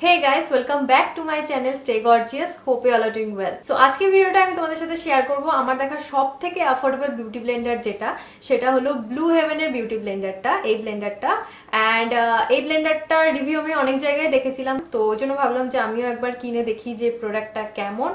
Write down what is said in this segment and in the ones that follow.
Hey guys, welcome back to my channel Stay Gorgeous. Hope you all are doing well. So আজকে ভিডিওটা আমি তোমাদের সাথে share করব আমার দেখা সবথেকে অ্যাফোর্ডেবল বিউটি ব্লেন্ডার সেটা হলো ব্লু হেভেনের বিউটি ব্লেন্ডারটা, এই ব্লেন্ডারটা। এন্ড এই ব্লেন্ডারটার রিভিউ আমি অনেক জায়গায় দেখেছিলাম, তো ওই জন্য ভাবলাম যে আমিও একবার কিনে দেখি যে প্রোডাক্টটা কেমন।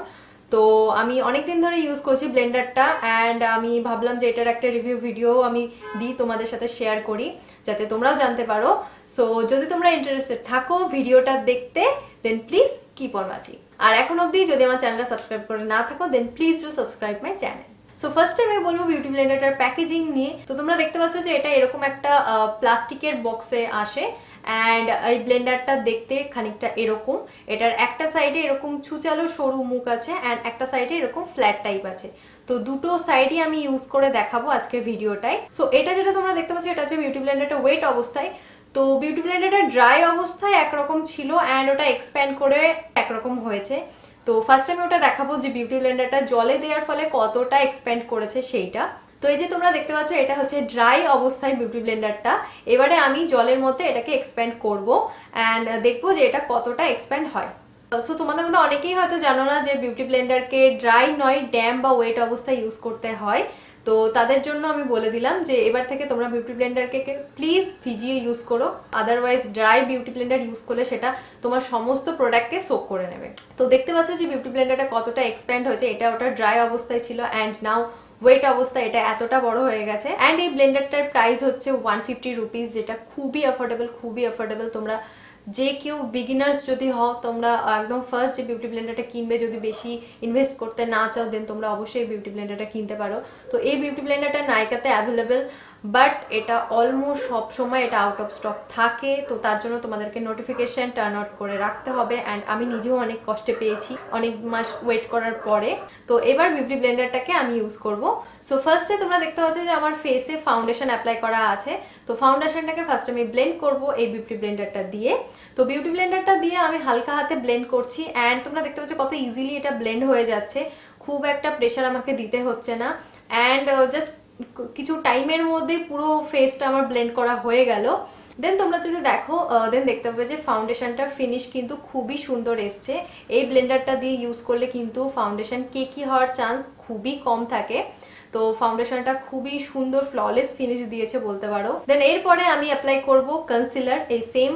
তো আমি অনেকদিন ধরে ইউজ করছি ব্লেন্ডারটা এন্ড আমি ভাবলাম যে এটার একটা রিভিউ ভিডিও আমি দিই, তোমাদের সাথে শেয়ার করি যাতে তোমরাও জানতে পারো। সো যদি তোমরা ইন্টারেস্টেড থাকো ভিডিওটা দেখতে, then please keep on watching. আর এখন অবধি যদি আমার চ্যানেলটা সাবস্ক্রাইব করে না থাকো, then please do subscribe my channel. So first আমি বলবো বিউটি ব্লেন্ডারটার প্যাকেজিং নিয়ে। তো তোমরা দেখতে পাচ্ছ যে এটা এরকম একটা প্লাস্টিকের বক্সে আসে অ্যান্ড এই ব্লেন্ডারটা দেখতে খানিকটা এরকম। এটার একটা সাইডে এরকম ছুচালো সরু মুখ আছে অ্যান্ড একটা সাইডে এরকম ফ্ল্যাট টাইপ আছে। তো দুটো সাইডই আমি ইউজ করে দেখাবো আজকের ভিডিওটায়। সো এটা যেটা তোমরা দেখতে পাচ্ছ এটা হচ্ছে বিউটি ব্লেন্ডারটা ওয়েট অবস্থায়। তো বিউটি ব্লেন্ডারটা ড্রাই অবস্থায় একরকম ছিল অ্যান্ড ওটা এক্সপ্যান্ড করে একরকম হয়েছে। তো ফার্স্ট আমি ওটা দেখাবো যে বিউটি ব্লেন্ডারটা জলে দেওয়ার ফলে কতটা এক্সপ্যান্ড করেছে সেইটা। তো এই যে তোমরা দেখতে পাচ্ছ এটা হচ্ছে ড্রাই অবস্থায় বিউটি ব্লেন্ডারটা। এবারে আমি জলের মধ্যে এটাকে এক্সপ্যান্ড করব অ্যান্ড দেখবো যে এটা কতটা এক্সপ্যান্ড হয়। সো তোমাদের মধ্যে অনেকেই হয়তো জানো না যে বিউটি ব্লেন্ডারকে ড্রাই নয় ড্যাম্প বা ওয়েট অবস্থায় ইউজ করতে হয়। তো তাদের জন্য আমি বলে দিলাম যে এবার থেকে তোমরা বিউটি ব্লেন্ডারকে প্লিজ ভিজিয়ে ইউজ করো, otherwise dry beauty Blender use করলে সেটা তোমার সমস্ত প্রোডাক্টকে সোক করে নেবে। তো দেখতে পাচ্ছ যে বিউটি ব্লেন্ডারটা কতটা এক্সপ্যান্ড হয়েছে। এটা ওটা ড্রাই অবস্থায় ছিল অ্যান্ড নাও ওয়েট অবস্থায় এটা এতটা বড় হয়ে গেছে। অ্যান্ড এই ব্লেন্ডারটার প্রাইস হচ্ছে 150 রুপিস, যেটা খুবই অ্যাফোর্ডেবল। তোমরা যে কেউ বিগিনার্স যদি হও, তোমরা একদম ফার্স্ট যে বিউটি ব্লেন্ডারটা কিনবে, যদি বেশি ইনভেস্ট করতে না চাও দেন তোমরা অবশ্যই বিউটি ব্লেন্ডারটা কিনতে পারো। তো এই বিউটি ব্লেন্ডারটা নাইকাতে অ্যাভেলেবেল, বাট এটা অলমোস্ট সব সময় এটা আউট অফ স্টক থাকে। তো তার জন্য তোমাদেরকে নোটিফিকেশন টার্ন আউট করে রাখতে হবে অ্যান্ড আমি নিজেও অনেক কষ্টে পেয়েছি অনেক মাস ওয়েট করার পরে। তো এবার বিউটি ব্লেন্ডারটাকে আমি ইউজ করব। সো ফার্স্টে তোমরা দেখতে পাচ্ছ যে আমার ফেসে ফাউন্ডেশন অ্যাপ্লাই করা আছে। তো ফাউন্ডেশনটাকে ফার্স্ট আমি ব্লেন্ড করব এই বিউটি ব্লেন্ডারটা দিয়ে। তো বিউটি ব্লেন্ডারটা দিয়ে আমি হালকা হাতে ব্লেন্ড করছি অ্যান্ড তোমরা দেখতে পাচ্ছ কত ইজিলি এটা ব্লেন্ড হয়ে যাচ্ছে। খুব একটা প্রেশার আমাকে দিতে হচ্ছে না অ্যান্ড জাস্ট কিছু টাইমের মধ্যে পুরো ফেসটা আমার ব্লেন্ড করা হয়ে গেল। দেন তোমরা যদি দেখো দেন দেখতে পাবে যে ফাউন্ডেশনটার ফিনিশ কিন্তু খুবই সুন্দর এসছে। এই ব্লেন্ডারটা দিয়ে ইউজ করলে কিন্তু ফাউন্ডেশন কেকি হওয়ার চান্স খুবই কম থাকে। তো ফাউন্ডেশনটা খুবই সুন্দর ফ্ললেস ফিনিশ দিয়েছে বলতে পারো। দেন এরপরে আমি অ্যাপ্লাই করব কনসিলার। এই সেম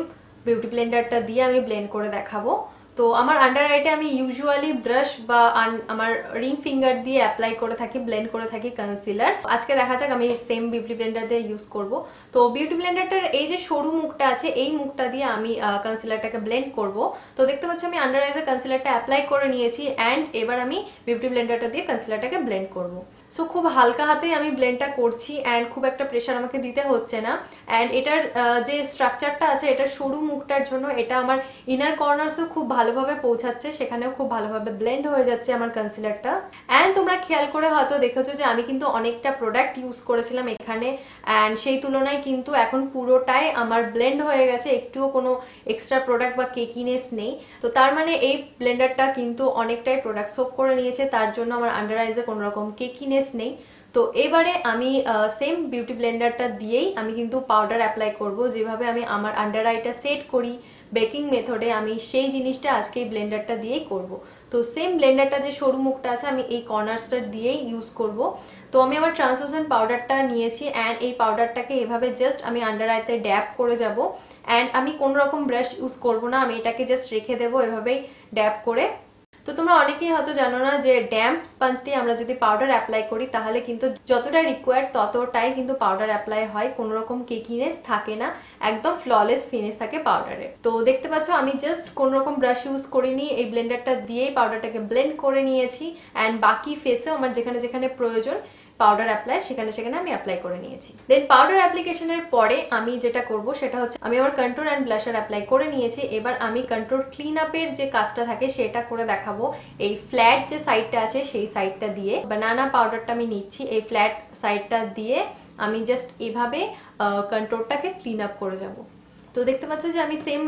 বিউটি ব্লেন্ডারটা দিয়ে আমি ব্লেন্ড করে দেখাবো। তো আমার আন্ডার আইটে আমি ইউজুয়ালি ব্রাশ বা আমার রিং ফিঙ্গার দিয়ে অ্যাপ্লাই করে থাকি, ব্লেন্ড করে থাকি কনসিলার। আজকে দেখা যাক আমি সেম বিউটি ব্লেন্ডার দিয়ে ইউজ করব। তো বিউটি ব্লেন্ডারটার এই যে সরু মুখটা আছে এই মুখটা দিয়ে আমি কনসিলারটাকে ব্লেন্ড করব। তো দেখতে পাচ্ছ আমি আন্ডার আইজে কনসিলারটা অ্যাপ্লাই করে নিয়েছি অ্যান্ড এবার আমি বিউটি ব্লেন্ডারটা দিয়ে কনসিলারটাকে ব্লেন্ড করব। সো খুব হালকা হাতেই আমি ব্লেন্ডটা করছি অ্যান্ড খুব একটা প্রেশার আমাকে দিতে হচ্ছে না। অ্যান্ড এটার যে স্ট্রাকচারটা আছে এটার সরু মুখটার জন্য এটা আমার ইনার কর্নার্সও খুব ভালোভাবে পৌঁছাচ্ছে, সেখানেও খুব ভালোভাবে ব্লেন্ড হয়ে যাচ্ছে আমার কনসিলারটা। অ্যান্ড তোমরা খেয়াল করে হয়তো দেখেছো যে আমি কিন্তু অনেকটা প্রোডাক্ট ইউজ করেছিলাম এখানে অ্যান্ড সেই তুলনায় কিন্তু এখন পুরোটাই আমার ব্লেন্ড হয়ে গেছে, একটুও কোনো এক্সট্রা প্রোডাক্ট বা কেকিনেস নেই। তো তার মানে এই ব্লেন্ডারটা কিন্তু অনেকটাই প্রোডাক্ট সোক করে নিয়েছে, তার জন্য আমার আন্ডার আইজে কোনো রকম কেকিনেস নেই। তো এবারে আমি সেম বিউটি ব্লেন্ডারটা দিয়েই আমি কিন্তু পাউডার অ্যাপ্লাই করব। যেভাবে আমি আমার আন্ডার আইটা সেট করি বেকিং মেথডে, আমি সেই জিনিসটা আজকে এই ব্লেন্ডারটা দিয়েই করব। তো সেম ব্লেন্ডারটা যে সরু মুখটা আছে আমি এই কর্নার্সটা দিয়েই ইউজ করব। তো আমি আমার ট্রান্সলুসেন্ট পাউডারটা নিয়েছি অ্যান্ড এই পাউডারটাকে এভাবে জাস্ট আমি আন্ডার আইতে ড্যাব করে যাব অ্যান্ড আমি কোনো রকম ব্রাশ ইউজ করব না, আমি এটাকে জাস্ট রেখে দেবো এভাবেই ড্যাব করে। তো তোমরা অনেকেই হয়তো জানো না যে ড্যাম্প স্পঞ্জ দিয়ে আমরা যদি পাউডার অ্যাপ্লাই করি তাহলে কিন্তু যতটা রিকোয়ার্ড ততটাই কিন্তু পাউডার অ্যাপ্লাই হয়, কোনো রকম কেকিনেস থাকে না, একদম ফ্ললেস ফিনিশ থাকে পাউডারে। তো দেখতে পাচ্ছ আমি জাস্ট কোনো রকম ব্রাশ ইউজ করিনি, এই ব্লেন্ডারটা দিয়েই পাউডারটাকে ব্লেন্ড করে নিয়েছি অ্যান্ড বাকি ফেসেও আমার যেখানে যেখানে প্রয়োজন পাউডার অ্যাপ্লাই সেখানে সেখানে আমি অ্যাপ্লাই করে নিয়েছি। দেন পাউডার অ্যাপ্লিকেশনের পরে আমি যেটা করব সেটা হচ্ছে আমি আমার কন্ট্রোল অ্যান্ড ব্লাশার অ্যাপ্লাই করে নিয়েছি। এবার আমি কন্ট্রোল ক্লিন আপের যে কাজটা থাকে সেটা করে দেখাবো। এই ফ্ল্যাট যে সাইডটা আছে সেই সাইডটা দিয়ে বানানা পাউডারটা আমি নিচ্ছি, এই ফ্ল্যাট সাইডটা দিয়ে আমি জাস্ট এভাবে কন্ট্রোলটাকে ক্লিন আপ করে যাব। তো দেখতে পাচ্ছ যে আমি সেম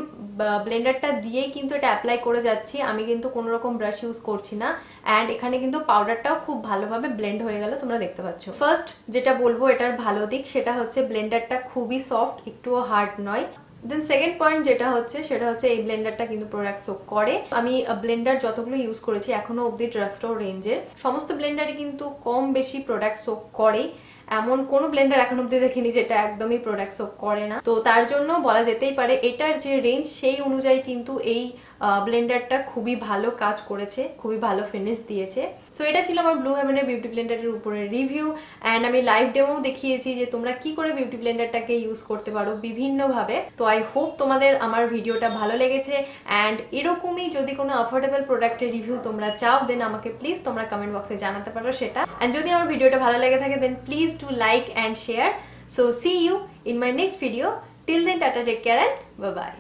ব্লেন্ডারটা দিয়েই কিন্তু এটা অ্যাপ্লাই করে যাচ্ছি, আমি কিন্তু কোনো রকম ব্রাশ ইউজ করছি না অ্যান্ড এখানে কিন্তু পাউডারটাও খুব ভালোভাবে ব্লেন্ড হয়ে গেল, তোমরা দেখতে পাচ্ছ। ফার্স্ট যেটা বলবো এটার ভালো দিক সেটা হচ্ছে ব্লেন্ডারটা খুবই সফট, একটুও হার্ড নয়। দেন সেকেন্ড পয়েন্ট যেটা হচ্ছে সেটা হচ্ছে এই ব্লেন্ডারটা কিন্তু প্রোডাক্ট সোক করে। আমি ব্লেন্ডার যতগুলো ইউজ করেছি এখনো অবধি ড্রাগস্টোর রেঞ্জের সমস্ত ব্লেন্ডারই কিন্তু কম বেশি প্রোডাক্ট সোক করে, এমন কোনো ব্লেন্ডার এখন অবধি দেখিনি যেটা একদমই প্রোডাক্ট সোক করে না। তো তার জন্য বলা যেতেই পারে এটার যে রেঞ্জ সেই অনুযায়ী কিন্তু এই ব্লেন্ডারটা খুবই ভালো কাজ করেছে, খুবই ভালো ফিনিশ দিয়েছে। সো এটা ছিল আমার ব্লু হেভেনের বিউটি ব্লেন্ডারের উপরে রিভিউ, অ্যান্ড আমি লাইভ ডেমো দেখিয়েছি যে তোমরা কি করে বিউটি ব্লেন্ডারটাকে ইউজ করতে পারো বিভিন্নভাবে। তো আই হোপ তোমাদের আমার ভিডিওটা ভালো লেগেছে, অ্যান্ড এরকমই যদি কোনো অ্যাফোর্ডেবল প্রোডাক্টের রিভিউ তোমরা চাও দেন আমাকে প্লিজ তোমরা কমেন্ট বক্সে জানাতে পারো সেটা। অ্যান্ড যদি আমার ভিডিওটা ভালো লেগে থাকে then please do like and share. So see you in my next video. Till then tata, take care and bye by.